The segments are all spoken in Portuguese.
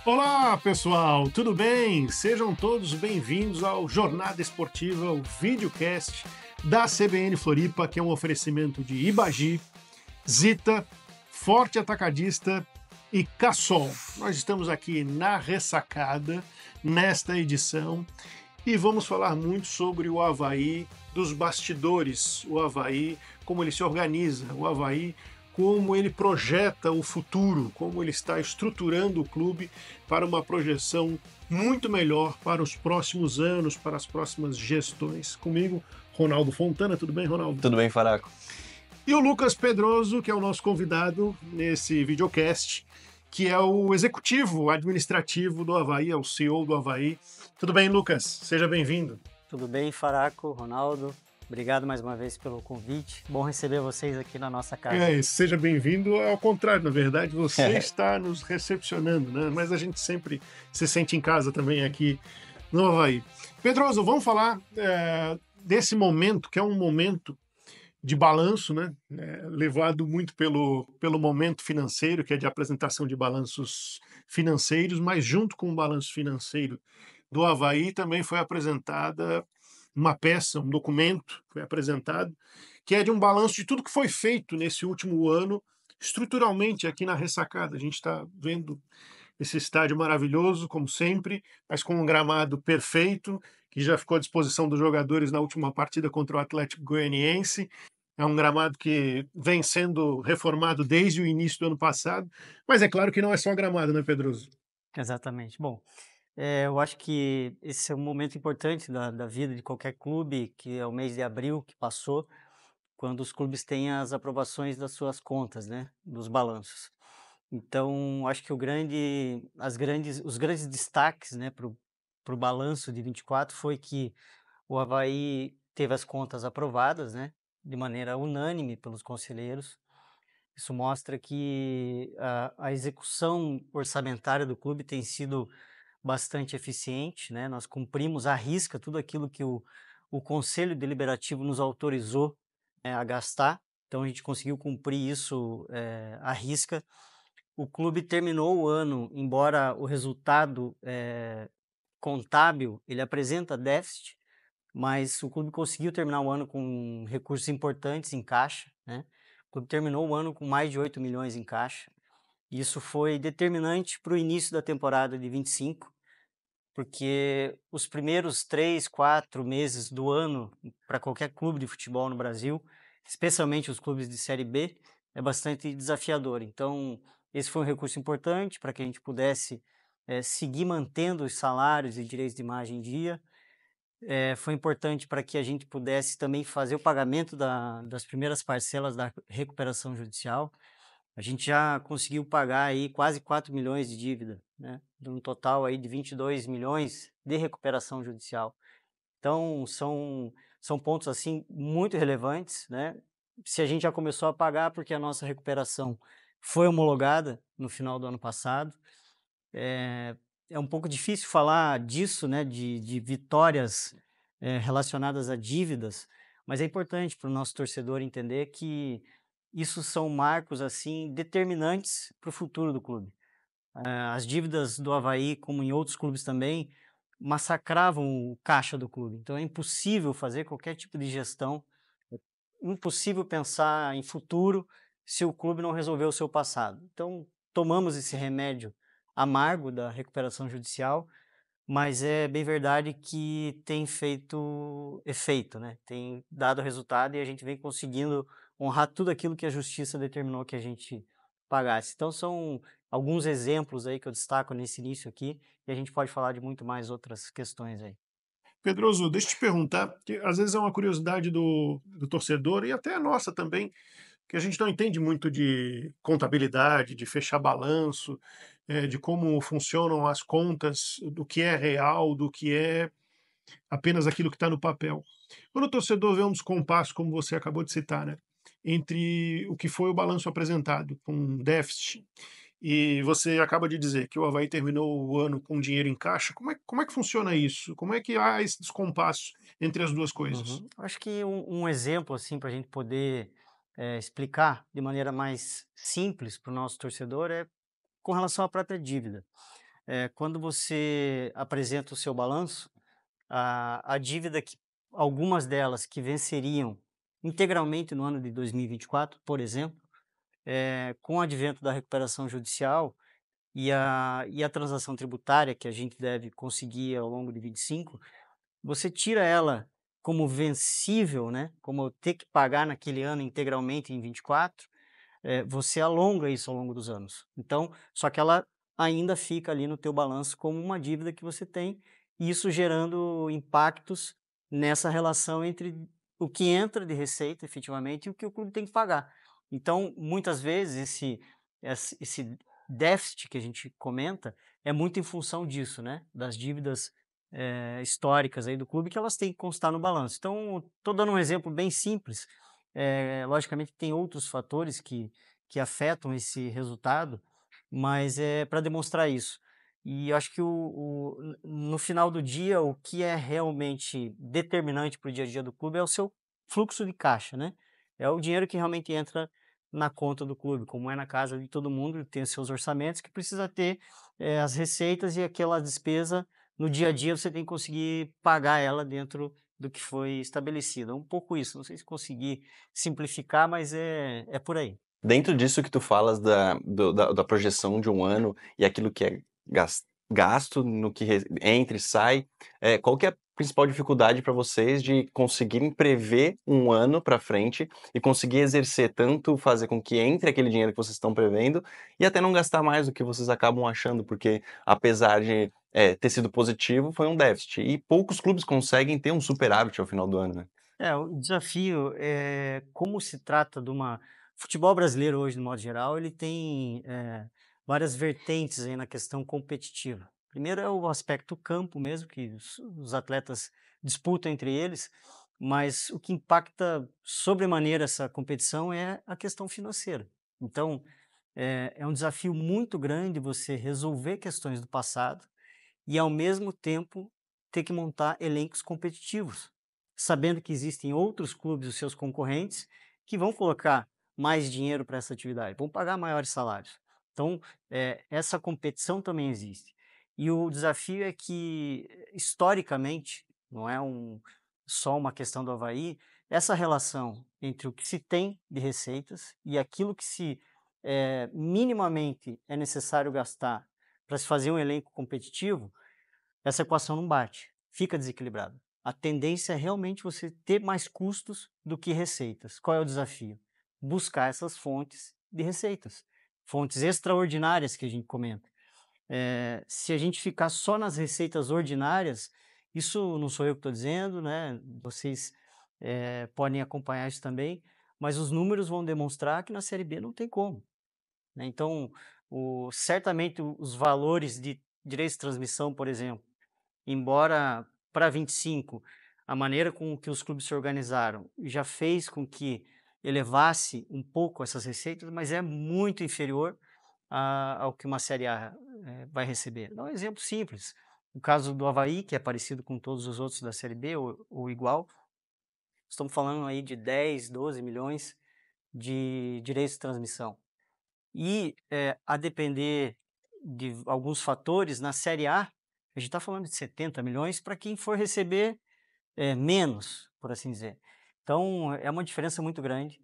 Olá, pessoal, tudo bem? Sejam todos bem-vindos ao Jornada Esportiva, o videocast da CBN Floripa, que é um oferecimento de Ibagi, Zita, Forte Atacadista e Cassol. Nós estamos aqui na ressacada, nesta edição, e vamos falar muito sobre o Avaí dos bastidores, o Avaí, como ele se organiza, o Avaí como ele projeta o futuro, como ele está estruturando o clube para uma projeção muito melhor para os próximos anos, para as próximas gestões. Comigo, Ronaldo Fontana. Tudo bem, Ronaldo? Tudo bem, Faraco? E o Lucas Pedroso, que é o nosso convidado nesse videocast, que é o executivo administrativo do Avaí, é o CEO do Avaí. Tudo bem, Lucas? Seja bem-vindo. Tudo bem, Faraco, Ronaldo? Obrigado mais uma vez pelo convite. Bom receber vocês aqui na nossa casa. Seja bem-vindo. Ao contrário, na verdade, você está nos recepcionando, né? Mas a gente sempre se sente em casa também aqui no Avaí. Pedroso, vamos falar desse momento, que é um momento de balanço, né? Levado muito pelo momento financeiro, que é de apresentação de balanços financeiros, mas junto com o balanço financeiro do Avaí também foi apresentada uma peça, um documento foi apresentado, que é de um balanço de tudo que foi feito nesse último ano, estruturalmente aqui na ressacada. A gente está vendo esse estádio maravilhoso, como sempre, mas com um gramado perfeito, que já ficou à disposição dos jogadores na última partida contra o Atlético Goianiense. É um gramado que vem sendo reformado desde o início do ano passado, mas é claro que não é só gramado, né, Pedroso? Exatamente. Bom, eu acho que esse é um momento importante da vida de qualquer clube, que é o mês de abril que passou, quando os clubes têm as aprovações das suas contas, né, dos balanços. Então, acho que os grandes destaques, né, para o balanço de 24 foi que o Avaí teve as contas aprovadas, né, de maneira unânime pelos conselheiros. Isso mostra que a execução orçamentária do clube tem sido bastante eficiente, né? Nós cumprimos à risca tudo aquilo que o Conselho Deliberativo nos autorizou, a gastar, então a gente conseguiu cumprir isso à risca. O clube terminou o ano, embora o resultado contábil ele apresenta déficit, mas o clube conseguiu terminar o ano com recursos importantes em caixa, né? O clube terminou o ano com mais de 8 milhões em caixa. Isso foi determinante para o início da temporada de 25, porque os primeiros 3, 4 meses do ano, para qualquer clube de futebol no Brasil, especialmente os clubes de Série B, é bastante desafiador. Então, esse foi um recurso importante para que a gente pudesse seguir mantendo os salários e direitos de imagem em dia. Foi importante para que a gente pudesse também fazer o pagamento das primeiras parcelas da recuperação judicial. A gente já conseguiu pagar aí quase 4 milhões de dívida, né, de um total aí de 22 milhões de recuperação judicial. Então, são pontos, assim, muito relevantes, né. Se a gente já começou a pagar, porque a nossa recuperação foi homologada no final do ano passado. É um pouco difícil falar disso, né, de vitórias, relacionadas a dívidas, mas é importante para o nosso torcedor entender que isso são marcos, assim, determinantes para o futuro do clube. As dívidas do Avaí, como em outros clubes também, massacravam o caixa do clube, então é impossível fazer qualquer tipo de gestão, é impossível pensar em futuro se o clube não resolver o seu passado. Então, tomamos esse remédio amargo da recuperação judicial, mas é bem verdade que tem feito efeito, né, tem dado resultado e a gente vem conseguindo honrar tudo aquilo que a justiça determinou que a gente pagasse. Então são alguns exemplos aí que eu destaco nesse início aqui, e a gente pode falar de muito mais outras questões aí. Pedroso, deixa eu te perguntar, que às vezes é uma curiosidade do torcedor e até a nossa também, que a gente não entende muito de contabilidade, de fechar balanço, de como funcionam as contas, do que é real, do que é apenas aquilo que está no papel. Quando o torcedor vê um descompasso, como você acabou de citar, né, entre o que foi o balanço apresentado, com déficit, e você acaba de dizer que o Avaí terminou o ano com dinheiro em caixa, como é que funciona isso? Como é que há esse descompasso entre as duas coisas? Uhum. Acho que um exemplo, assim, para a gente poder explicar de maneira mais simples para o nosso torcedor é com relação à própria dívida. quando você apresenta o seu balanço, a dívida que algumas delas que venceriam integralmente no ano de 2024, por exemplo, com o advento da recuperação judicial e a transação tributária que a gente deve conseguir ao longo de 25, você tira ela como vencível, né, como ter que pagar naquele ano integralmente em 24, você alonga isso ao longo dos anos. Então, só que ela ainda fica ali no teu balanço como uma dívida que você tem, e isso gerando impactos nessa relação entre o que entra de receita efetivamente e o que o clube tem que pagar. Então, muitas vezes esse déficit que a gente comenta é muito em função disso, né, das dívidas históricas aí do clube que elas têm que constar no balanço. Então, estou dando um exemplo bem simples. Logicamente tem outros fatores que afetam esse resultado, mas é para demonstrar isso. E eu acho que no final do dia, o que é realmente determinante para o dia a dia do clube é o seu fluxo de caixa, né? É o dinheiro que realmente entra na conta do clube, como é na casa de todo mundo, tem os seus orçamentos, que precisa ter as receitas e aquela despesa no dia a dia você tem que conseguir pagar ela dentro do que foi estabelecido. É um pouco isso, não sei se consegui simplificar, mas é por aí. Dentro disso que tu falas da projeção de um ano e aquilo que é gasto no que entra e sai, qual que é a principal dificuldade para vocês de conseguirem prever um ano para frente e conseguir exercer tanto fazer com que entre aquele dinheiro que vocês estão prevendo e até não gastar mais do que vocês acabam achando, porque apesar de ter sido positivo, foi um déficit. E poucos clubes conseguem ter um superávit ao final do ano, né? O desafio é como se trata de uma futebol brasileiro hoje, de modo geral, ele tem várias vertentes aí na questão competitiva. Primeiro é o aspecto campo mesmo, que os atletas disputam entre eles, mas o que impacta sobremaneira essa competição é a questão financeira. Então, é um desafio muito grande você resolver questões do passado e, ao mesmo tempo, ter que montar elencos competitivos, sabendo que existem outros clubes, os seus concorrentes, que vão colocar mais dinheiro para essa atividade, vão pagar maiores salários. Então, essa competição também existe. E o desafio é que, historicamente, não é só uma questão do Avaí, essa relação entre o que se tem de receitas e aquilo que minimamente é necessário gastar para se fazer um elenco competitivo, essa equação não bate, fica desequilibrada. A tendência é realmente você ter mais custos do que receitas. Qual é o desafio? Buscar essas fontes de receitas, fontes extraordinárias que a gente comenta. Se a gente ficar só nas receitas ordinárias, isso não sou eu que estou dizendo, né? Vocês podem acompanhar isso também, mas os números vão demonstrar que na Série B não tem como, né? Então, certamente os valores de direitos de transmissão, por exemplo, embora para 25 a maneira com que os clubes se organizaram já fez com que elevasse um pouco essas receitas, mas é muito inferior ao que uma Série A vai receber. Dá um exemplo simples. O caso do Avaí, que é parecido com todos os outros da Série B, ou igual, estamos falando aí de 10, 12 milhões de direitos de transmissão. E, a depender de alguns fatores, na Série A, a gente está falando de 70 milhões para quem for receber menos, por assim dizer. Então, é uma diferença muito grande.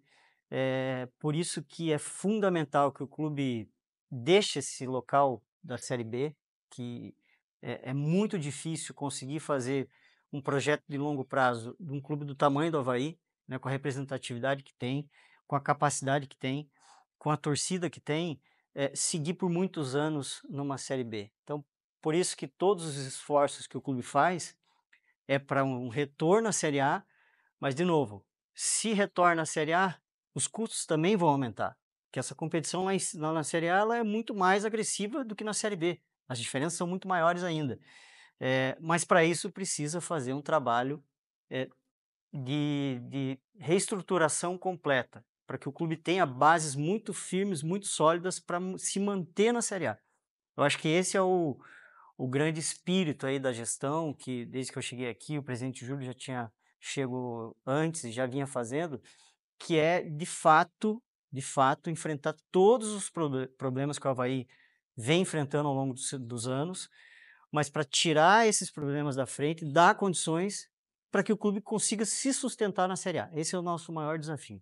Por isso que é fundamental que o clube deixe esse local da Série B, que é muito difícil conseguir fazer um projeto de longo prazo de um clube do tamanho do Avaí, né, com a representatividade que tem, com a capacidade que tem, com a torcida que tem, seguir por muitos anos numa Série B. Então, por isso que todos os esforços que o clube faz é para um retorno à Série A, mas, de novo, se retorna à Série A, os custos também vão aumentar, porque essa competição lá na Série A ela é muito mais agressiva do que na Série B. As diferenças são muito maiores ainda. Mas, para isso, precisa fazer um trabalho de reestruturação completa, para que o clube tenha bases muito firmes, muito sólidas para se manter na Série A. Eu acho que esse é o grande espírito aí da gestão, que desde que eu cheguei aqui, o presidente Júlio já tinha chego antes e já vinha fazendo, que é de fato enfrentar todos os problemas que o Avaí vem enfrentando ao longo dos anos, mas para tirar esses problemas da frente, dar condições para que o clube consiga se sustentar na Série A. Esse é o nosso maior desafio.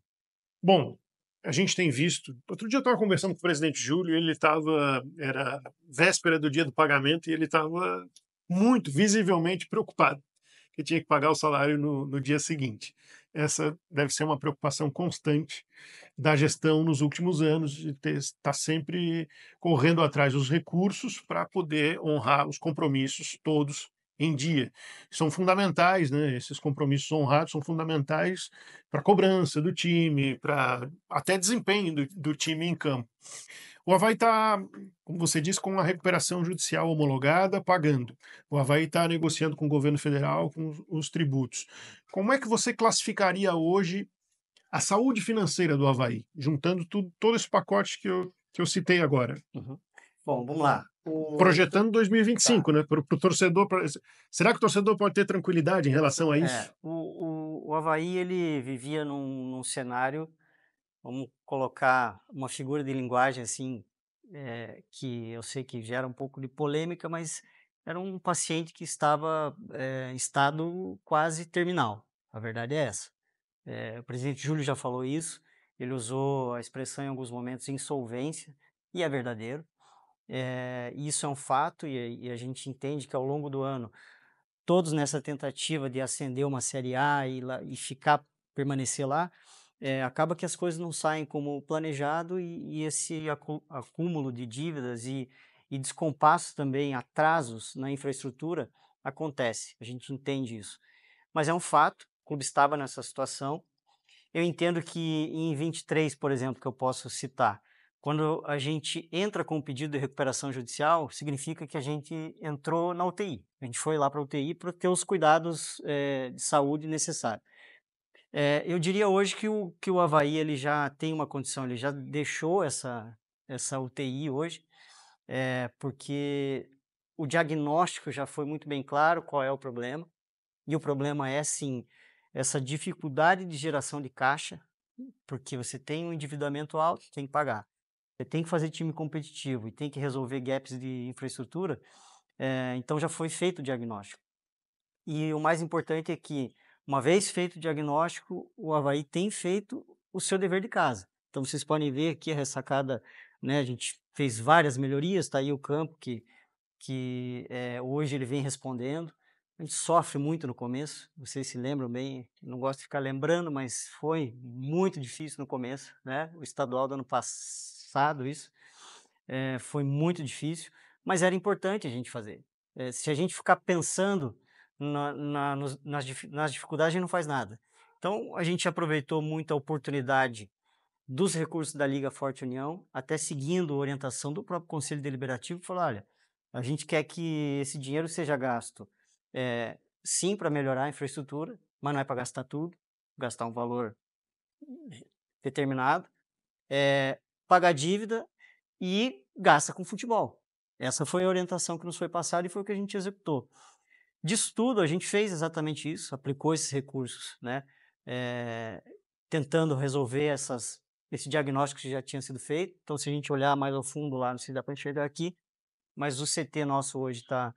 Bom, a gente tem visto. Outro dia eu estava conversando com o presidente Júlio, ele estava. Era véspera do dia do pagamento e ele estava muito visivelmente preocupado, que tinha que pagar o salário no dia seguinte. Essa deve ser uma preocupação constante da gestão nos últimos anos, de estar sempre correndo atrás dos recursos para poder honrar os compromissos todos em dia. São fundamentais, né? Esses compromissos honrados são fundamentais para a cobrança do time, para até desempenho do time em campo. O Avaí está, como você disse, com a recuperação judicial homologada, pagando. O Avaí está negociando com o governo federal, com os tributos. Como é que você classificaria hoje a saúde financeira do Avaí, juntando tudo, todo esse pacote que eu citei agora? Uhum. Bom, vamos lá. Projetando Tá. 2025, né? Para o torcedor. Será que o torcedor pode ter tranquilidade em relação a isso? O Avaí, ele vivia num cenário, vamos colocar uma figura de linguagem assim, que eu sei que gera um pouco de polêmica, mas era um paciente que estava em estado quase terminal. A verdade é essa. O presidente Júlio já falou isso, ele usou a expressão em alguns momentos insolvência, e é verdadeiro. Isso é um fato, e a gente entende que ao longo do ano, todos nessa tentativa de ascender uma Série A e ficar, permanecer lá, acaba que as coisas não saem como planejado e esse acúmulo de dívidas e descompasso também, atrasos na infraestrutura acontece, a gente entende isso. Mas é um fato, o clube estava nessa situação. Eu entendo que em 23, por exemplo, que eu posso citar, quando a gente entra com um pedido de recuperação judicial, significa que a gente entrou na UTI. A gente foi lá para a UTI para ter os cuidados de saúde necessários. Eu diria hoje que o Avaí ele já tem uma condição, ele já deixou essa UTI hoje, porque o diagnóstico já foi muito bem claro qual é o problema. E o problema é, sim, essa dificuldade de geração de caixa, porque você tem um endividamento alto, tem que pagar. Você tem que fazer time competitivo e tem que resolver gaps de infraestrutura, então já foi feito o diagnóstico. E o mais importante é que, uma vez feito o diagnóstico, o Avaí tem feito o seu dever de casa. Então vocês podem ver aqui a ressacada, né, a gente fez várias melhorias, está aí o campo que hoje ele vem respondendo. A gente sofre muito no começo, vocês se lembram bem, não gosto de ficar lembrando, mas foi muito difícil no começo, né? O estadual do ano passado, isso, foi muito difícil, mas era importante a gente fazer. Se a gente ficar pensando nas dificuldades, a gente não faz nada. Então, a gente aproveitou muito a oportunidade dos recursos da Liga Forte União, até seguindo a orientação do próprio Conselho Deliberativo, falou: olha, a gente quer que esse dinheiro seja gasto, sim, para melhorar a infraestrutura, mas não é para gastar tudo, gastar um valor determinado, pagar dívida e gasta com futebol. Essa foi a orientação que nos foi passada e foi o que a gente executou. Disso tudo, a gente fez exatamente isso, aplicou esses recursos, né? Tentando resolver esse diagnóstico que já tinha sido feito. Então, se a gente olhar mais ao fundo lá, não sei se dá para enxergar aqui, mas o CT nosso hoje está...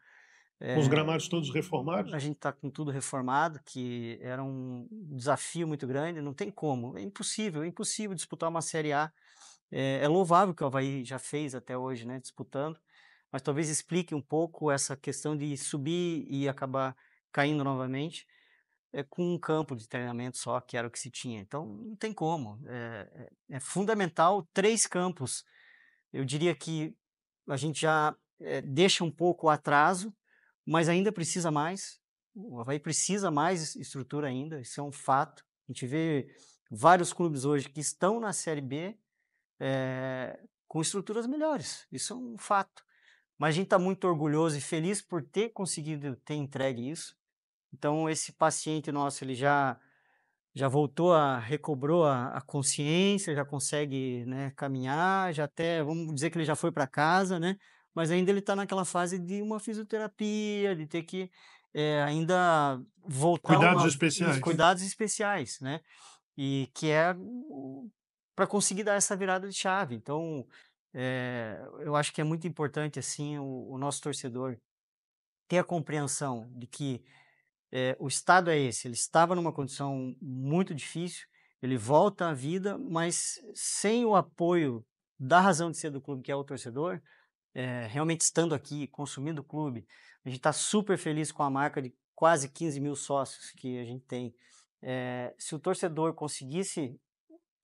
Com os gramados todos reformados? A gente está com tudo reformado, que era um desafio muito grande, não tem como, é impossível disputar uma Série A. É louvável que o Avaí já fez até hoje, né, disputando, mas talvez explique um pouco essa questão de subir e acabar caindo novamente, com um campo de treinamento só, que era o que se tinha. Então, não tem como. É fundamental 3 campos. Eu diria que a gente já deixa um pouco o atraso, mas ainda precisa mais. O Avaí precisa mais estrutura ainda, isso é um fato. A gente vê vários clubes hoje que estão na Série B com estruturas melhores, isso é um fato. Mas a gente está muito orgulhoso e feliz por ter conseguido ter entregue isso. Então, esse paciente nosso, ele já voltou recobrou a consciência, já consegue, né, caminhar, já até, vamos dizer que ele já foi para casa, né? Mas ainda ele está naquela fase de uma fisioterapia, de ter que ainda voltar Cuidados os especiais. cuidados especiais, né? E que é para conseguir dar essa virada de chave. Então, eu acho que é muito importante assim o nosso torcedor ter a compreensão de que o estado é esse, ele estava numa condição muito difícil, ele volta à vida, mas sem o apoio da razão de ser do clube, que é o torcedor, realmente estando aqui, consumindo o clube, a gente está super feliz com a marca de quase 15 mil sócios que a gente tem. Se o torcedor conseguisse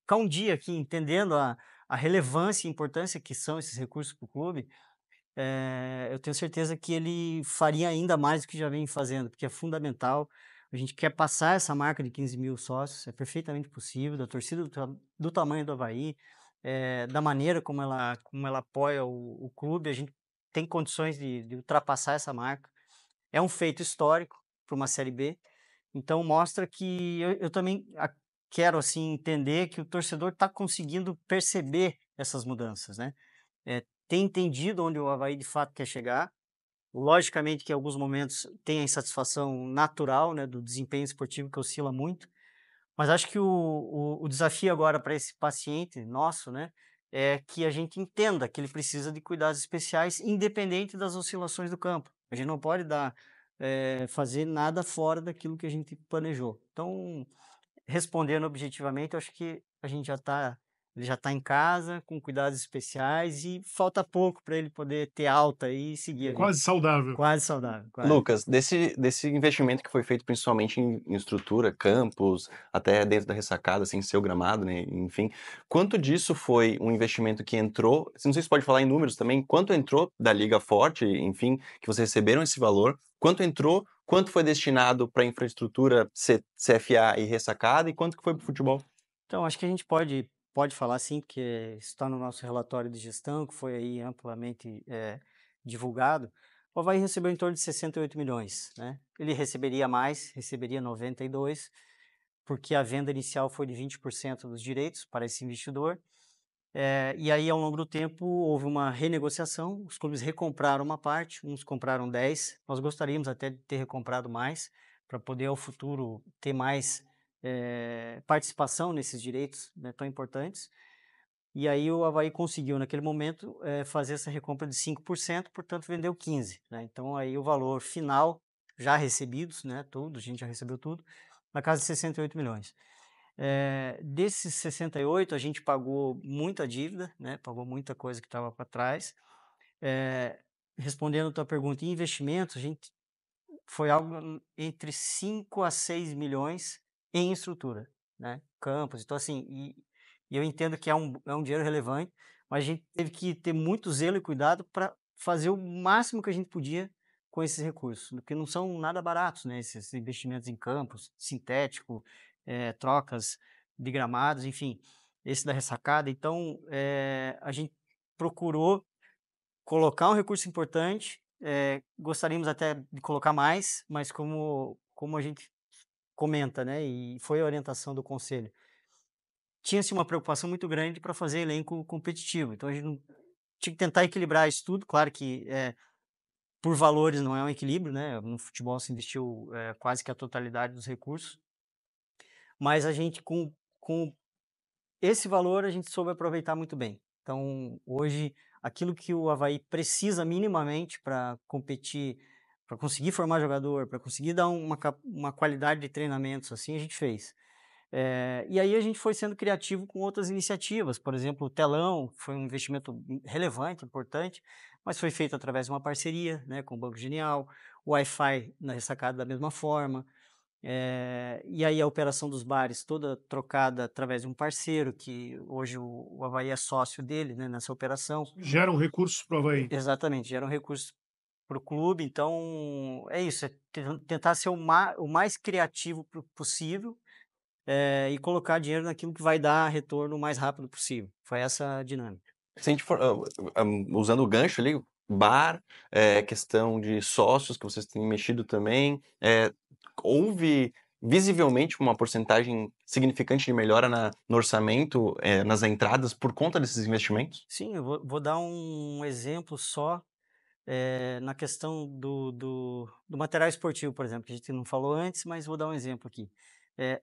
ficar um dia aqui entendendo a relevância e importância que são esses recursos para o clube, eu tenho certeza que ele faria ainda mais do que já vem fazendo, porque é fundamental. A gente quer passar essa marca de 15 mil sócios, é perfeitamente possível, da torcida do tamanho do Avaí, da maneira como ela apoia o clube, a gente tem condições de ultrapassar essa marca. É um feito histórico para uma Série B, então mostra que eu também quero assim entender que o torcedor está conseguindo perceber essas mudanças, né? Tem entendido onde o Avaí de fato quer chegar. Logicamente que em alguns momentos tem a insatisfação natural, né, do desempenho esportivo que oscila muito, mas acho que o desafio agora para esse paciente nosso, né, é que a gente entenda que ele precisa de cuidados especiais, independente das oscilações do campo. A gente não pode fazer nada fora daquilo que a gente planejou. Então, respondendo objetivamente, eu acho que a gente ele já está em casa, com cuidados especiais e falta pouco para ele poder ter alta e seguir a vida. Quase saudável. Quase saudável, quase. Lucas, desse investimento que foi feito principalmente em estrutura, campos, até dentro da ressacada, sem ser o gramado, né, enfim, quanto disso foi um investimento que entrou, não sei se pode falar em números também, quanto entrou da Liga Forte, enfim, que vocês receberam esse valor, quanto entrou, quanto foi destinado para infraestrutura CFA e ressacada e quanto que foi para o futebol? Então, acho que a gente pode falar sim, porque isso está no nosso relatório de gestão, que foi aí amplamente divulgado. O Avaí recebeu em torno de 68 milhões, né? Ele receberia mais, receberia 92, porque a venda inicial foi de 20% dos direitos para esse investidor. E aí, ao longo do tempo, houve uma renegociação, os clubes recompraram uma parte, uns compraram 10, nós gostaríamos até de ter recomprado mais, para poder ao futuro ter mais participação nesses direitos, né, tão importantes. E aí o Avaí conseguiu, naquele momento, fazer essa recompra de 5%, portanto vendeu 15%. Né? Então aí o valor final, já recebidos, né, tudo, a gente já recebeu tudo, na casa de 68 milhões. Desses 68, a gente pagou muita dívida, né? Pagou muita coisa que estava para trás. Respondendo a tua pergunta, em investimentos, a gente foi algo entre 5 a 6 milhões em estrutura, né? Campos, então assim, e eu entendo que é um dinheiro relevante, mas a gente teve que ter muito zelo e cuidado para fazer o máximo que a gente podia com esses recursos, porque não são nada baratos, né? Esses investimentos em campos, sintético, trocas de gramados, enfim, esse da ressacada. Então, a gente procurou colocar um recurso importante, gostaríamos até de colocar mais, mas como a gente comenta, né, e foi a orientação do conselho, tinha-se uma preocupação muito grande para fazer elenco competitivo, então a gente não tinha que tentar equilibrar isso tudo, claro que, por valores não é um equilíbrio, né, no futebol se investiu, quase que a totalidade dos recursos, mas a gente com esse valor a gente soube aproveitar muito bem. Então, hoje, aquilo que o Avaí precisa minimamente para competir, para conseguir formar jogador, para conseguir dar uma qualidade de treinamentos, assim, a gente fez. E aí a gente foi sendo criativo com outras iniciativas, por exemplo, o telão foi um investimento relevante, importante, mas foi feito através de uma parceria, né, com o Banco Genial, o Wi-Fi na ressacada da mesma forma, e aí a operação dos bares toda trocada através de um parceiro, que hoje o Avaí é sócio dele, né, nessa operação. Geram recursos para o Avaí. Exatamente, geram recursos para o clube, então é isso, tentar ser o mais criativo possível e colocar dinheiro naquilo que vai dar retorno o mais rápido possível. Foi essa a dinâmica. Se a gente for, usando o gancho ali, bar, questão de sócios que vocês têm mexido também, houve visivelmente uma porcentagem significante de melhora no orçamento, nas entradas por conta desses investimentos? Sim, eu vou dar um exemplo só na questão do material esportivo, por exemplo, que a gente não falou antes, mas vou dar um exemplo aqui.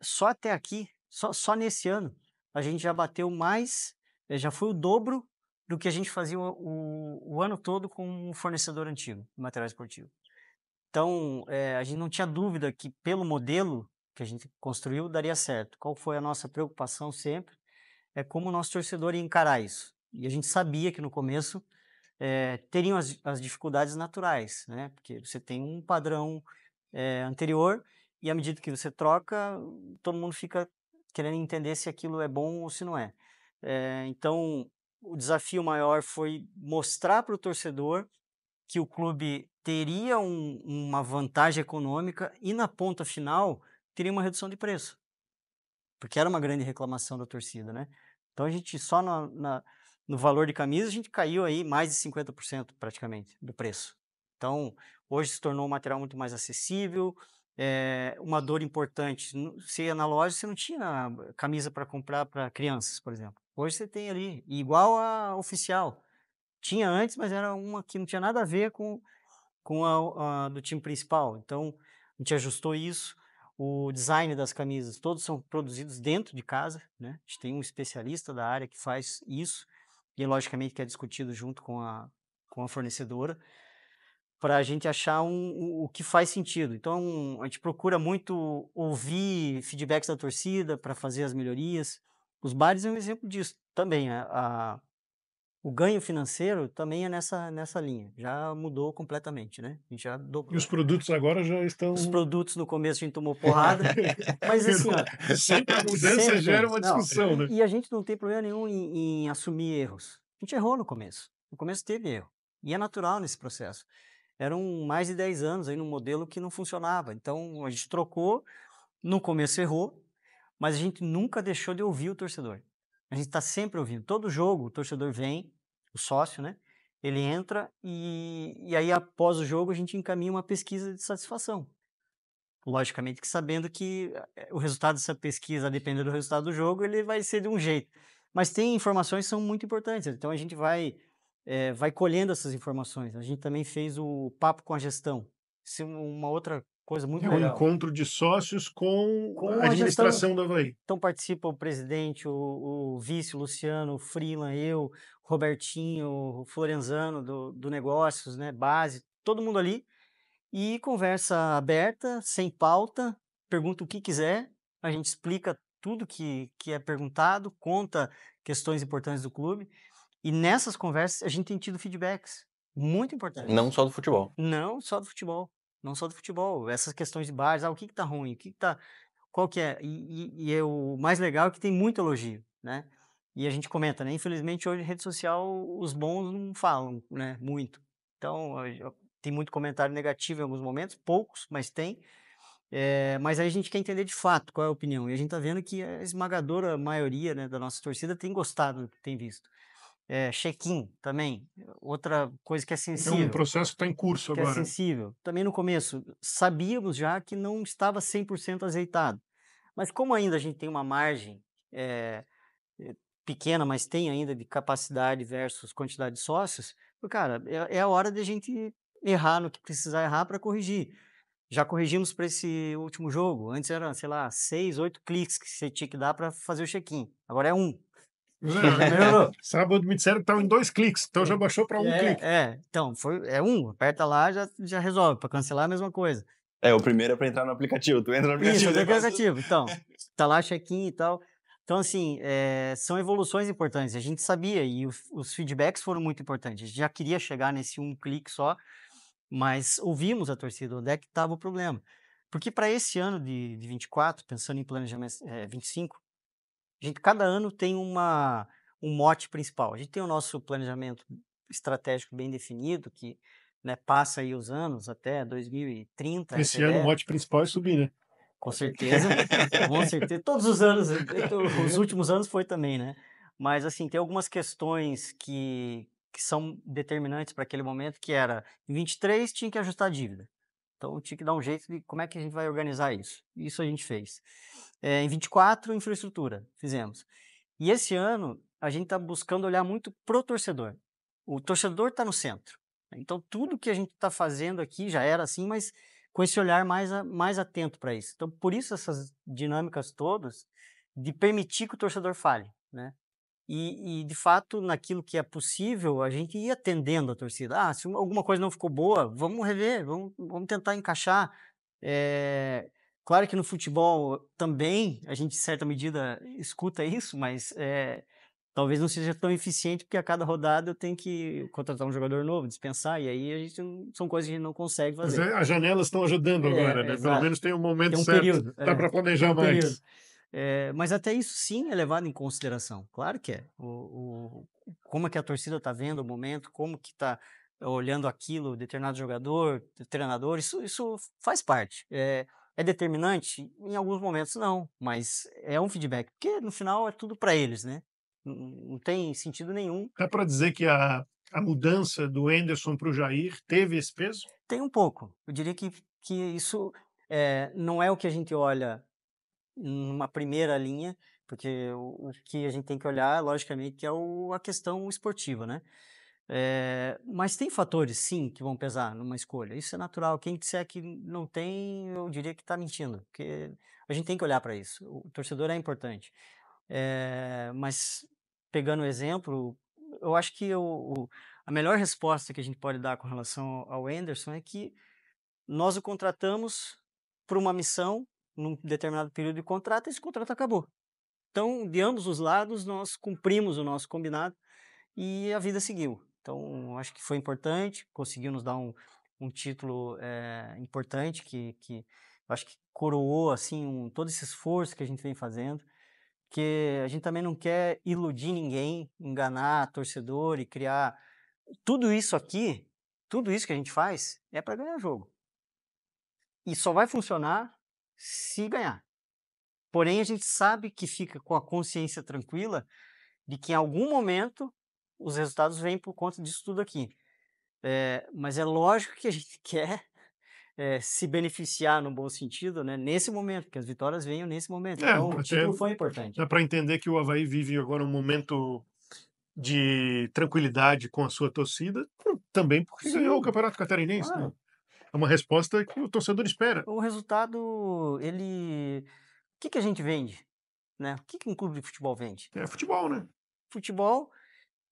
Só até aqui, só nesse ano, a gente já bateu mais, já foi o dobro do que a gente fazia o ano todo com um fornecedor antigo de material esportivo. Então, a gente não tinha dúvida que pelo modelo que a gente construiu daria certo. Qual foi a nossa preocupação sempre? É como o nosso torcedor ia encarar isso. E a gente sabia que no começo teriam as dificuldades naturais, né? Porque você tem um padrão anterior e à medida que você troca, todo mundo fica querendo entender se aquilo é bom ou se não é. Então, o desafio maior foi mostrar para o torcedor que o clube teria uma vantagem econômica e na ponta final teria uma redução de preço, porque era uma grande reclamação da torcida, né? Então a gente só no valor de camisa a gente caiu aí mais de 50% praticamente do preço. Então hoje se tornou um material muito mais acessível. Uma dor importante, você ia na loja, você não tinha camisa para comprar para crianças, por exemplo. Hoje você tem ali, igual a oficial. Tinha antes, mas era uma que não tinha nada a ver com a do time principal. Então, a gente ajustou isso. O design das camisas, todos são produzidos dentro de casa, né? A gente tem um especialista da área que faz isso, e logicamente que é discutido junto com a fornecedora, para a gente achar o que faz sentido. Então, a gente procura muito ouvir feedbacks da torcida para fazer as melhorias. Os bares é um exemplo disso também. O ganho financeiro também é nessa linha, já mudou completamente, né? A gente já E dobrou. os produtos agora já estão. Os produtos no começo a gente tomou porrada, mas assim, ó, Sempre a mudança sempre gera tem. uma Não, discussão, né? e a gente não tem problema nenhum em assumir erros. A gente errou no começo. No começo teve erro. E é natural nesse processo. Eram mais de 10 anos aí num modelo que não funcionava. Então a gente trocou, no começo errou, mas a gente nunca deixou de ouvir o torcedor. A gente está sempre ouvindo. Todo jogo o torcedor vem, o sócio, né? Ele entra e aí após o jogo a gente encaminha uma pesquisa de satisfação. Logicamente que sabendo que o resultado dessa pesquisa, dependendo do resultado do jogo, ele vai ser de um jeito. Mas tem informações que são muito importantes, então a gente vai colhendo essas informações. A gente também fez o papo com a gestão. Isso é uma outra coisa muito É um legal. encontro de sócios com Com a a gestão. administração do Avaí. Então participa o presidente, o vice, o Luciano, o Freelan, eu, o Robertinho, o Florenzano do negócios, né, base, todo mundo ali. E conversa aberta, sem pauta, pergunta o que quiser, a gente explica tudo que é perguntado, conta questões importantes do clube. E nessas conversas a gente tem tido feedbacks muito importantes. Não só do futebol. Não só do futebol. Não só do futebol. Essas questões de bares, o que tá ruim, o que tá. Qual que é? E o mais legal é que tem muito elogio, né? E a gente comenta, né? Infelizmente hoje em rede social os bons não falam, né? Muito. Então tem muito comentário negativo em alguns momentos, poucos, mas tem. Mas aí a gente quer entender de fato qual é a opinião. E a gente tá vendo que a esmagadora maioria, né, da nossa torcida tem gostado do que tem visto. Check-in também, outra coisa que é É um sensível. processo que está em curso Que é agora. sensível. Também no começo, sabíamos já que não estava 100% azeitado. Mas como ainda a gente tem uma margem pequena, mas tem ainda de capacidade versus quantidade de sócios, cara, é a hora de a gente errar no que precisar errar para corrigir. Já corrigimos para esse último jogo. Antes era, sei lá, 6, 8 cliques que você tinha que dar para fazer o check-in. Agora é um. Melhorou. Sábado me disseram que estava em 2 cliques, então já baixou para 1 clique. Então, é um. Aperta lá, já resolve. Para cancelar, a mesma coisa. O primeiro é para entrar no aplicativo. Tu entra no aplicativo. Isso, no aplicativo. Então, tá lá check-in e tal. Então, assim, são evoluções importantes. A gente sabia e os feedbacks foram muito importantes. A gente já queria chegar nesse um clique só, mas ouvimos a torcida, onde é que estava o problema. Porque para esse ano de 24, pensando em planejamento 25, a gente cada ano tem um mote principal. A gente tem o nosso planejamento estratégico bem definido, que né, passa aí os anos até 2030. Esse ano o mote principal é subir, né? Com certeza, com certeza. Todos os anos, os últimos anos foi também, né? Mas, assim, tem algumas questões que são determinantes para aquele momento, que era, em 23 tinha que ajustar a dívida. Então, tinha que dar um jeito de como é que a gente vai organizar isso. Isso a gente fez. Em 24, infraestrutura, fizemos. E esse ano, a gente está buscando olhar muito pro torcedor. O torcedor está no centro. Então, tudo que a gente está fazendo aqui já era assim, mas com esse olhar mais atento para isso. Então, por isso essas dinâmicas todas de permitir que o torcedor fale, né? de fato, naquilo que é possível, a gente ia atendendo a torcida. Se alguma coisa não ficou boa, vamos rever, vamos tentar encaixar. Claro que no futebol também a gente, em certa medida, escuta isso, mas talvez não seja tão eficiente, porque a cada rodada eu tenho que contratar um jogador novo, dispensar, e aí são coisas que a gente não consegue Mas fazer. as janelas estão ajudando agora, né? Pelo Exato. menos tem um momento Tem um certo, período. dá para Tem planejar um período. mais. Mas até isso sim é levado em consideração. Claro que é. Como é que a torcida está vendo o momento, como que está olhando aquilo, determinado jogador, treinador, isso faz parte. É determinante? Em alguns momentos não, mas é um feedback, porque no final é tudo para eles, né? Não tem sentido nenhum. Dá para dizer que a mudança do Enderson para o Jair teve esse peso? Tem um pouco. Eu diria que isso não é o que a gente olha numa primeira linha, porque o que a gente tem que olhar, logicamente, que é a questão esportiva, né? Mas tem fatores, sim, que vão pesar numa escolha. Isso é natural. Quem disser que não tem, eu diria que está mentindo, porque a gente tem que olhar para isso. O torcedor é importante. Mas, pegando o exemplo, eu acho que a melhor resposta que a gente pode dar com relação ao Anderson é que nós o contratamos por uma missão, num determinado período de contrato, e esse contrato acabou. Então, de ambos os lados, nós cumprimos o nosso combinado e a vida seguiu. Então, acho que foi importante, conseguiu nos dar um título importante, que eu acho que coroou assim, todo esse esforço que a gente vem fazendo, porque a gente também não quer iludir ninguém, enganar torcedor e criar. Tudo isso aqui, tudo isso que a gente faz é para ganhar jogo. E só vai funcionar se ganhar. Porém, a gente sabe que fica com a consciência tranquila de que em algum momento os resultados vêm por conta disso tudo aqui. Mas é lógico que a gente quer se beneficiar no bom sentido, né, nesse momento, que as vitórias venham nesse momento. Então, o Até título foi importante. dá para entender que o Avaí vive agora um momento de tranquilidade com a sua torcida, também porque ganhou o Sim, Campeonato Catarinense, né? claro. É uma resposta que o torcedor espera. O resultado, ele. O que a gente vende? Né? O que um clube de futebol vende? É futebol, né? Futebol.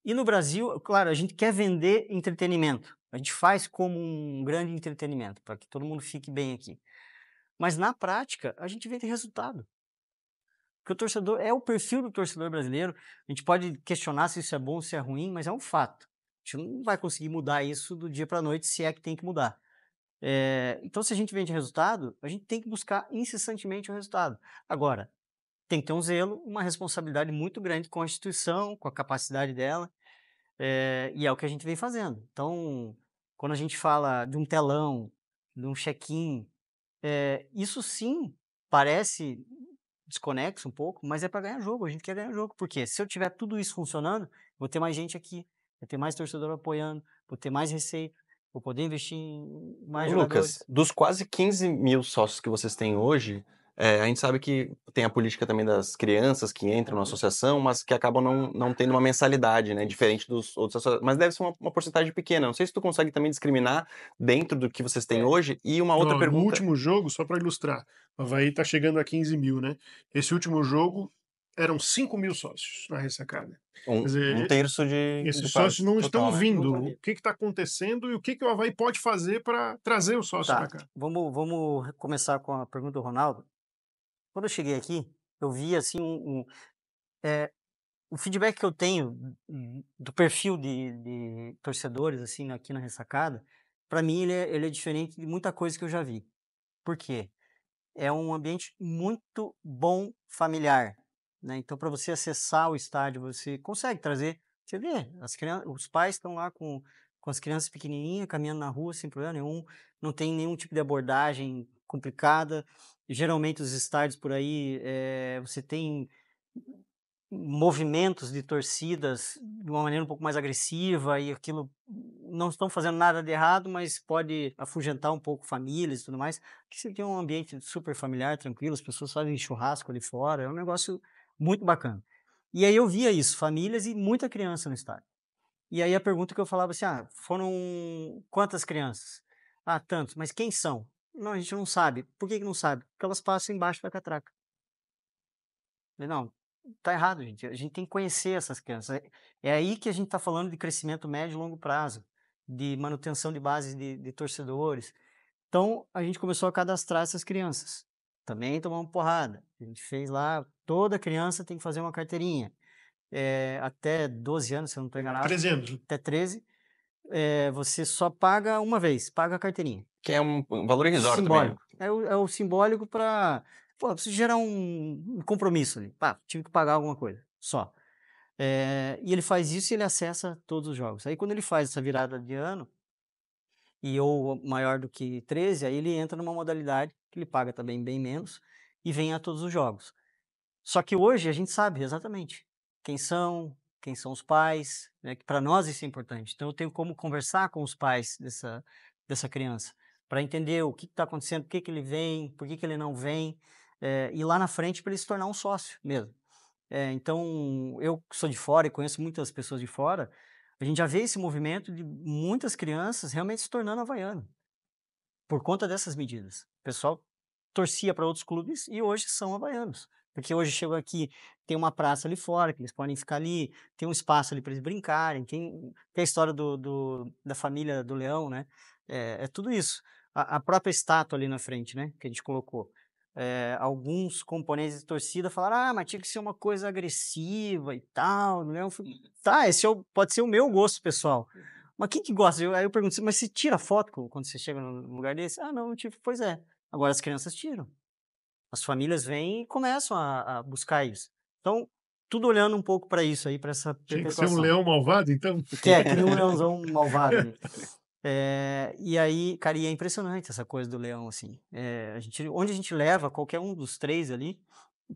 E no Brasil, claro, a gente quer vender entretenimento. A gente faz como um grande entretenimento, para que todo mundo fique bem aqui. Mas na prática, a gente vende resultado. Porque o torcedor é o perfil do torcedor brasileiro. A gente pode questionar se isso é bom, se é ruim, mas é um fato. A gente não vai conseguir mudar isso do dia para a noite, se é que tem que mudar. Então, se a gente vende resultado, a gente tem que buscar incessantemente o resultado. Agora, tem que ter um zelo, uma responsabilidade muito grande com a instituição, com a capacidade dela. E é o que a gente vem fazendo. Então, quando a gente fala de um telão, de um check-in, isso sim parece desconexo um pouco, mas é para ganhar jogo. A gente quer ganhar jogo. Porque se eu tiver tudo isso funcionando, vou ter mais gente aqui, vou ter mais torcedor apoiando, vou ter mais receita, vou poder investir em mais Lucas, jogadores. dos quase 15 mil sócios que vocês têm hoje, a gente sabe que tem a política também das crianças que entram na associação, mas que acabam não tendo uma mensalidade, né? Diferente dos outros associados. Mas deve ser uma porcentagem pequena. Não sei se tu consegue também discriminar dentro do que vocês têm hoje. E uma outra Ó, no pergunta. último jogo, só para ilustrar, o Avaí está chegando a 15 mil, né? Esse último jogo eram 5 mil sócios na ressacada. Quer Um dizer, terço de esses quase sócios não estão total, né? vindo. Não O estão que está acontecendo e o que o Avaí pode fazer para trazer o sócio para Tá, cá? vamos começar com a pergunta do Ronaldo. Quando eu cheguei aqui, eu vi assim o feedback que eu tenho do perfil de torcedores assim aqui na ressacada. Para mim ele é diferente de muita coisa que eu já vi. Por quê? É um ambiente muito bom familiar, né? Então, para você acessar o estádio, você consegue trazer. Você vê, os pais estão lá com as crianças pequenininhas, caminhando na rua sem problema nenhum, não tem nenhum tipo de abordagem complicada. Geralmente, os estádios por aí, você tem movimentos de torcidas de uma maneira um pouco mais agressiva e aquilo não estão fazendo nada de errado, mas pode afugentar um pouco famílias e tudo mais. Aqui você tem um ambiente super familiar, tranquilo, as pessoas fazem churrasco ali fora, é um negócio muito bacana. E aí eu via isso, famílias e muita criança no estádio. E aí a pergunta que eu falava assim, foram quantas crianças? Tantos, mas quem são? Não, a gente não sabe. Por que não sabe? Porque elas passam embaixo da catraca. Falei, não, tá errado, gente. A gente tem que conhecer essas crianças. É aí que a gente está falando de crescimento médio e longo prazo, de manutenção de base de torcedores. Então, a gente começou a cadastrar essas crianças. Também tomamos porrada. A gente fez lá, toda criança tem que fazer uma carteirinha. Até 12 anos, se eu não estou enganado. 13 anos. Até 13. Você só paga uma vez, paga a carteirinha. Que é um valor irrisório também. Simbólico. É o simbólico para. Pô, preciso gerar um compromisso ali. Pá, tive que pagar alguma coisa, só. E ele faz isso e ele acessa todos os jogos. Aí quando ele faz essa virada de ano, e ou maior do que 13, aí ele entra numa modalidade que ele paga também bem menos e vem a todos os jogos. Só que hoje a gente sabe exatamente quem são os pais, né, que para nós isso é importante. Então eu tenho como conversar com os pais dessa criança, para entender o que está acontecendo, por que ele vem, por que ele não vem, e lá na frente para ele se tornar um sócio mesmo. Então, eu que sou de fora e conheço muitas pessoas de fora, a gente já vê esse movimento de muitas crianças realmente se tornando havaiano, por conta dessas medidas. O pessoal torcia para outros clubes e hoje são havaianos. Porque hoje chegou aqui, tem uma praça ali fora, que eles podem ficar ali, tem um espaço ali para eles brincarem, tem a história da família do Leão, né? É tudo isso. A própria estátua ali na frente, né? Que a gente colocou. Alguns componentes de torcida falaram, mas tinha que ser uma coisa agressiva e tal. O Leão tá, pode ser o meu gosto pessoal. Mas quem que gosta? Aí eu pergunto, mas você tira foto quando você chega num lugar desse? Ah, não, tipo, pois é. Agora as crianças tiram. As famílias vêm e começam a buscar isso. Então, tudo olhando um pouco para isso aí, para essa Tinha que ser um perpetuação. leão malvado, então? Que nem um leãozão malvado ali. E aí, cara, e é impressionante essa coisa do leão, assim. Onde a gente leva qualquer um dos três ali,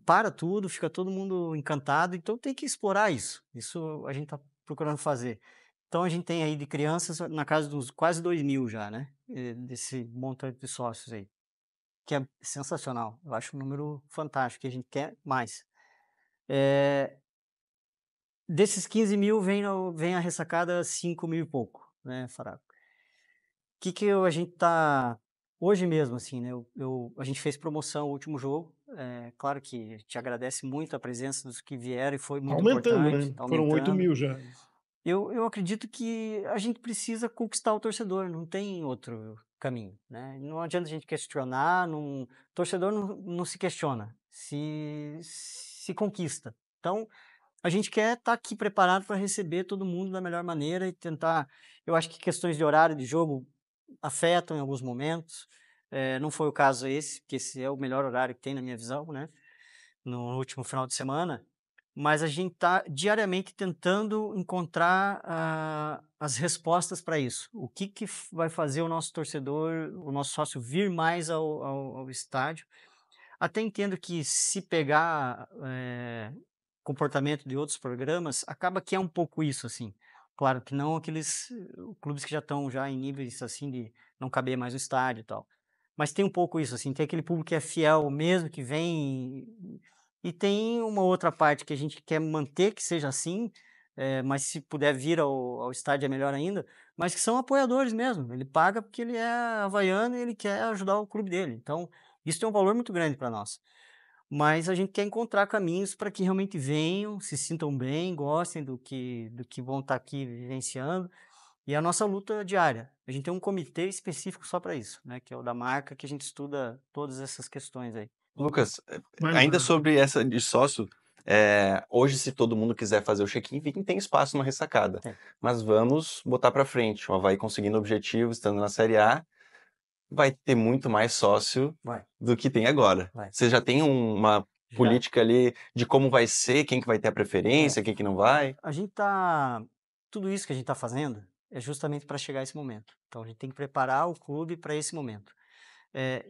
para tudo, fica todo mundo encantado, então tem que explorar isso. Isso a gente está procurando fazer. Então a gente tem aí de crianças na casa dos quase 2.000 já, né? Desse montante de sócios aí. Que é sensacional. Eu acho um número fantástico, que a gente quer mais. Desses 15.000 vem a ressacada 5.000 e pouco, né, Faraco? O que a gente tá hoje mesmo, assim, né? A gente fez promoção no último jogo. Claro que a gente agradece muito a presença dos que vieram e foi muito Aumentando, importante. né? Tá Foram aumentando. 8.000 já. Eu acredito que a gente precisa conquistar o torcedor, não tem outro caminho, né? Não adianta a gente questionar, o torcedor não se questiona, se conquista. Então, a gente quer estar aqui preparado para receber todo mundo da melhor maneira e tentar. Eu acho que questões de horário de jogo afetam em alguns momentos. Não foi o caso esse, porque esse é o melhor horário que tem na minha visão, né? No último final de semana. Mas a gente está diariamente tentando encontrar as respostas para isso. O que vai fazer o nosso torcedor, o nosso sócio vir mais ao estádio? Até entendo que se pegar comportamento de outros programas, acaba que é um pouco isso, assim. Claro que não aqueles clubes que já estão já em níveis assim de não caber mais no estádio e tal. Mas tem um pouco isso, assim, tem aquele público que é fiel mesmo, que vem. E tem uma outra parte que a gente quer manter que seja assim, mas se puder vir ao estádio é melhor ainda, mas que são apoiadores mesmo. Ele paga porque ele é havaiano e ele quer ajudar o clube dele. Então, isso tem um valor muito grande para nós. Mas a gente quer encontrar caminhos para que realmente venham, se sintam bem, gostem do que vão estar aqui vivenciando. E a nossa luta diária. A gente tem um comitê específico só para isso, né? Que é o da marca, que a gente estuda todas essas questões aí. Lucas, Vai ainda lá. sobre essa de sócio, hoje se todo mundo quiser fazer o check-in, tem espaço na ressacada. Tem. Mas vamos botar para frente. O Avaí conseguindo o objetivo, estando na Série A, vai ter muito mais sócio Vai. do que tem agora. Vai. Você já tem uma Já. política ali de como vai ser, quem que vai ter a preferência, quem que não vai? A gente tá. Tudo isso que a gente está fazendo é justamente para chegar a esse momento. Então a gente tem que preparar o clube para esse momento.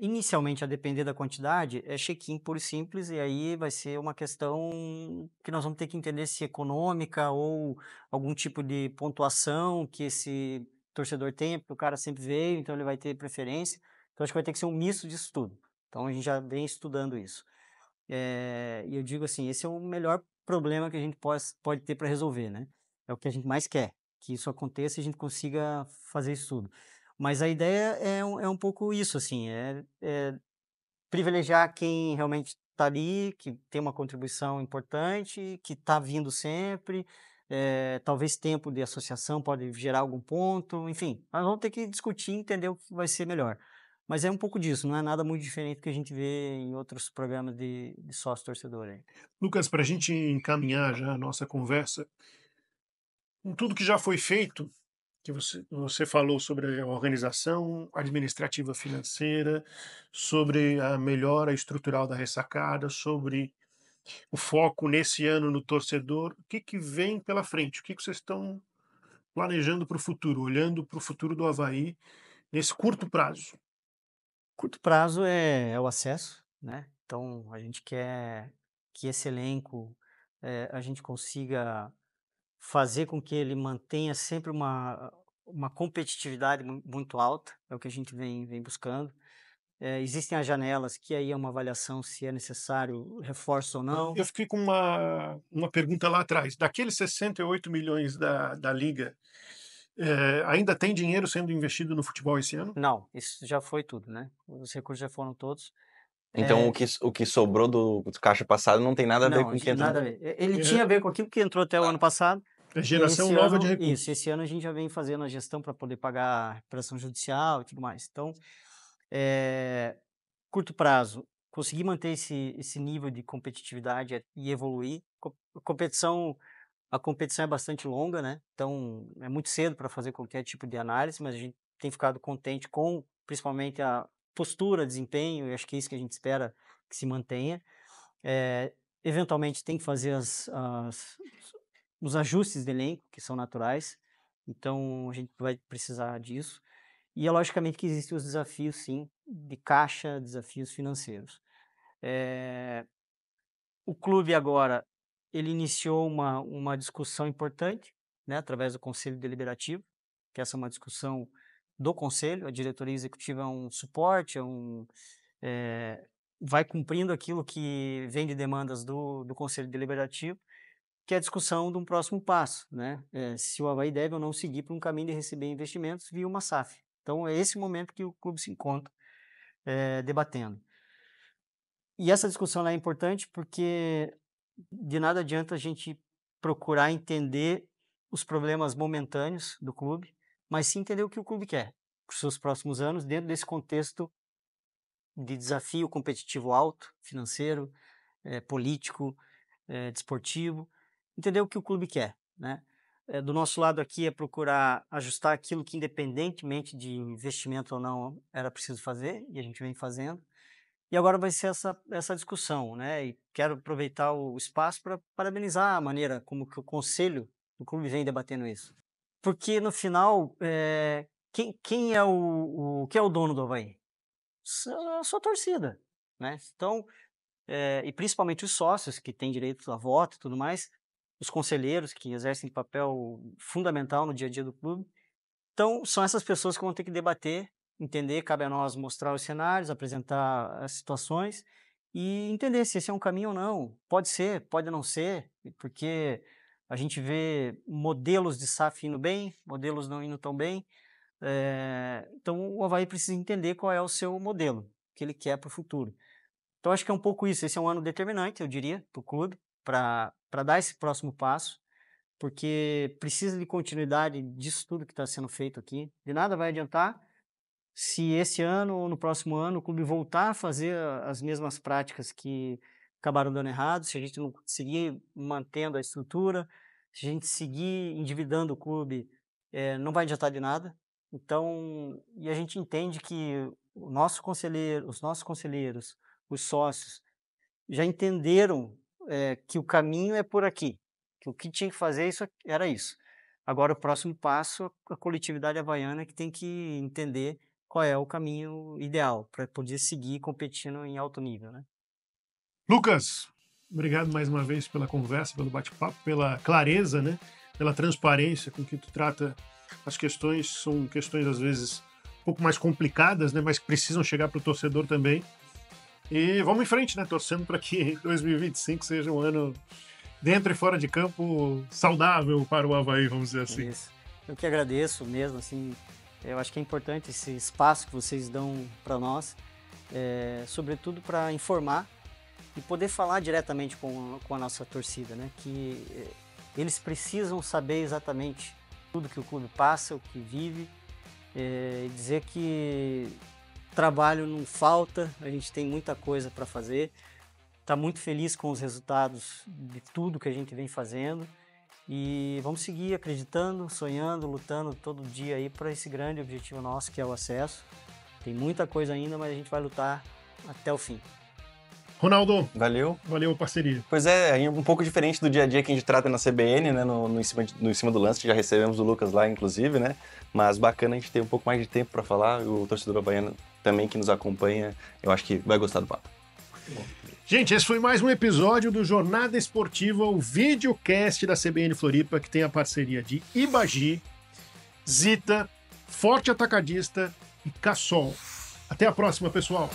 Inicialmente, a depender da quantidade, é check-in puro e simples, e aí vai ser uma questão que nós vamos ter que entender se econômica ou algum tipo de pontuação que esse torcedor tenha, porque o cara sempre veio, então ele vai ter preferência. Então acho que vai ter que ser um misto disso tudo. Então a gente já vem estudando isso. E eu digo assim, esse é o melhor problema que a gente pode ter para resolver, né? É o que a gente mais quer, que isso aconteça e a gente consiga fazer isso tudo. Mas a ideia é um pouco isso, assim, privilegiar quem realmente está ali, que tem uma contribuição importante, que está vindo sempre, talvez tempo de associação pode gerar algum ponto, enfim, nós vamos ter que discutir e entender o que vai ser melhor. Mas é um pouco disso, não é nada muito diferente do que a gente vê em outros programas de sócio-torcedor aí. Lucas, para a gente encaminhar já a nossa conversa, com tudo que já foi feito, que você falou sobre a organização administrativa financeira, sobre a melhora estrutural da ressacada, sobre o foco nesse ano no torcedor, o que que vem pela frente? O que que vocês estão planejando para o futuro, olhando para o futuro do Avaí nesse curto prazo? Curto prazo é o acesso, né? Então a gente quer que esse elenco a gente consiga fazer com que ele mantenha sempre uma competitividade muito alta, é o que a gente vem buscando. Existem as janelas, que aí é uma avaliação se é necessário reforço ou não. Eu fiquei com uma pergunta lá atrás. Daqueles 68 milhões da Liga, ainda tem dinheiro sendo investido no futebol esse ano? Não, isso já foi tudo, né? Os recursos já foram todos. Então o que sobrou do caixa passado não tem nada a ver Não, com o que entrou. nada a ver. Ele tinha a ver com aquilo que entrou até o ano passado. É E geração esse nova ano, de recursos. isso, esse ano a gente já vem fazendo a gestão para poder pagar a recuperação judicial e tudo mais. Então, curto prazo, conseguir manter esse nível de competitividade e evoluir. A competição é bastante longa, né? Então, é muito cedo para fazer qualquer tipo de análise, mas a gente tem ficado contente com, principalmente, a postura, desempenho, e acho que é isso que a gente espera que se mantenha. Eventualmente, tem que fazer os ajustes de elenco, que são naturais, então a gente vai precisar disso. E é logicamente que existem os desafios, sim, de caixa, desafios financeiros. O clube agora, ele iniciou uma discussão importante, né, através do Conselho Deliberativo, que essa é uma discussão do Conselho, a diretoria executiva é um suporte, vai cumprindo aquilo que vem de demandas do Conselho Deliberativo, que é a discussão de um próximo passo, né? Se o Avaí deve ou não seguir por um caminho de receber investimentos via uma SAF. Então, é esse momento que o clube se encontra debatendo. E essa discussão ela é importante porque de nada adianta a gente procurar entender os problemas momentâneos do clube, mas sim entender o que o clube quer para os seus próximos anos, dentro desse contexto de desafio competitivo alto, financeiro, político, desportivo, entender o que o clube quer, né? Do nosso lado aqui é procurar ajustar aquilo que, independentemente de investimento ou não, era preciso fazer, e a gente vem fazendo. E agora vai ser essa discussão, né? E quero aproveitar o espaço para parabenizar a maneira como que o conselho do clube vem debatendo isso. Porque, no final, quem é quem é o dono do Avaí? A sua torcida, né? Então, e principalmente os sócios, que têm direito a voto e tudo mais, os conselheiros, que exercem papel fundamental no dia a dia do clube. Então, são essas pessoas que vão ter que debater, entender, cabe a nós mostrar os cenários, apresentar as situações e entender se esse é um caminho ou não. Pode ser, pode não ser, porque a gente vê modelos de SAF indo bem, modelos não indo tão bem. Então, o Avaí precisa entender qual é o seu modelo, que ele quer para o futuro. Então, acho que é um pouco isso. Esse é um ano determinante, eu diria, para o clube, para dar esse próximo passo, porque precisa de continuidade disso tudo que está sendo feito aqui. De nada vai adiantar se esse ano ou no próximo ano o clube voltar a fazer as mesmas práticas que acabaram dando errado, se a gente não seguir mantendo a estrutura, se a gente seguir endividando o clube, não vai adiantar de nada. Então, e a gente entende que os nossos conselheiros, os sócios, já entenderam que o caminho é por aqui, que o que tinha que fazer era isso. Agora, o próximo passo, a coletividade havaiana que tem que entender qual é o caminho ideal para poder seguir competindo em alto nível, né? Lucas, obrigado mais uma vez pela conversa, pelo bate-papo, pela clareza, né? Pela transparência com que tu trata as questões. São questões, às vezes, um pouco mais complicadas, né? Mas que precisam chegar para o torcedor também. E vamos em frente, né? Torcendo para que 2025 seja um ano dentro e fora de campo saudável para o Avaí, vamos dizer assim. Isso. Eu que agradeço mesmo, assim, eu acho que é importante esse espaço que vocês dão para nós, sobretudo para informar e poder falar diretamente com a nossa torcida, né? Que eles precisam saber exatamente tudo que o clube passa, o que vive, e dizer que trabalho não falta, a gente tem muita coisa para fazer, está muito feliz com os resultados de tudo que a gente vem fazendo e vamos seguir acreditando, sonhando, lutando todo dia aí para esse grande objetivo nosso que é o acesso. Tem muita coisa ainda, mas a gente vai lutar até o fim. Ronaldo, Valeu. valeu a parceria. Pois é, aí um pouco diferente do dia a dia que a gente trata na CBN, né, no em cima do lance, já recebemos o Lucas lá, inclusive, né, mas bacana a gente ter um pouco mais de tempo para falar, o torcedor havaiano também que nos acompanha, eu acho que vai gostar do papo. Gente, esse foi mais um episódio do Jornada Esportiva, o videocast da CBN Floripa, que tem a parceria de Ibagi, Zita, Forte Atacadista e Cassol. Até a próxima, pessoal!